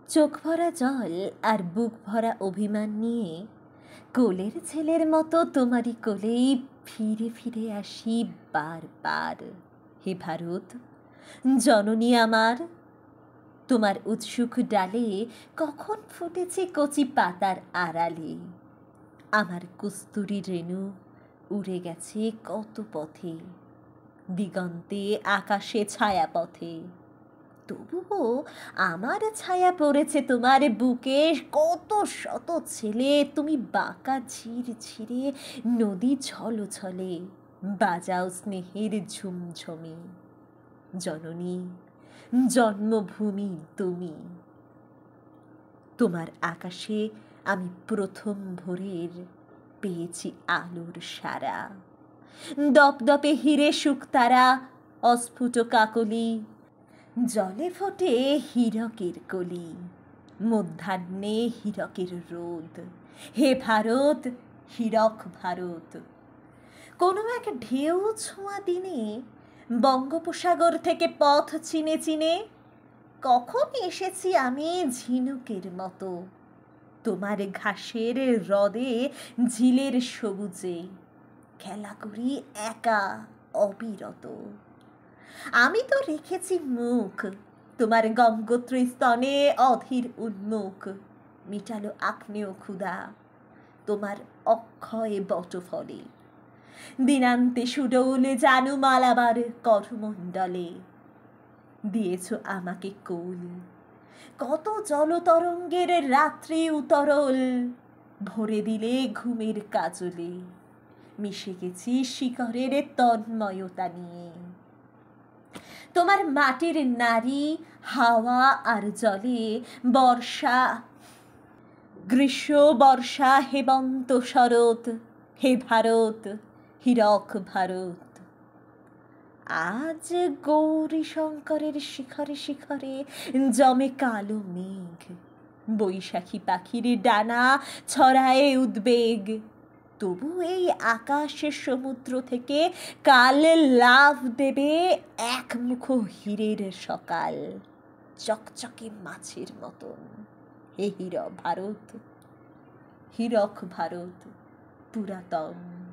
চোখ ভরা জল আর বুক ভরা অভিমান নিয়ে কোলের ছেলের মতো তোমারই কোলেই ফিরে ফিরে আসি বারবার। হে ভারত, জননী আমার, তোমার উৎসুক ডালে কখন ফুটেছে কচি পাতার আড়ালে। আমার কস্তুরী রেণু উড়ে গেছে কত পথে, দিগন্তে আকাশে ছায়াপথে। তবুও আমার ছায়া পড়েছে তোমার বুকে। কত শত ছেলে তুমি বাঁকা ঝির ঝিরে নদী ছলো ছলে বাজাও স্নেহের ঝুমঝুমি। জননী, জন্মভূমি তুমি। তোমার আকাশে আমি প্রথম ভোরের পেয়েছি আলোর সারা। দপদপে হিরে শুকতারা, অস্ফুট কাকলি, জলে ফোটে হীরকের কলি, মধ্যাহ্নে হীরকের রোদ। হে ভারত, হীরক ভারত। কোনো এক ঢেউ ছোঁয়া দিনে বঙ্গোপসাগর থেকে পথ চিনে চিনে কখন এসেছি আমি ঝিনুকের মতো তোমার ঘাসের হ্রদে ঝিলের সবুজে খেলা করি একা অবিরত। আমি তো রেখেছি মুখ তোমার গঙ্গোত্র স্তনে অধীর উন্মুখ। মিটালো আগ্নেয় ক্ষুধা তোমার অক্ষয় বটফলে। দিনান্তে সুডৌলে জানু মালাবার করমণ্ডলে দিয়েছ আমাকে কোল। কত জলতরঙ্গের রাত্রি উতরল ভরে দিলে ঘুমের কাজলে। মিশে গেছি শিকরের তন্ময়তা নিয়ে। তোমার মাটির নারী, হাওয়া আর জলে বর্ষা, গ্রীষ্ম, বর্ষা, হেমন্ত, শরৎ। হে ভারত, হীরক ভারত। আজ গৌরী শঙ্করের শিখরে শিখরে জমে কালো মেঘ। বৈশাখী পাখির ডানা ছড়ায় উদ্বেগ। তবু এই আকাশের সমুদ্র থেকে কাল লাভ দেবে একমুখ হীরের সকাল, চকচকে মাছের মতন। হে হীরক ভারত, হীরক ভারত পুরাতন।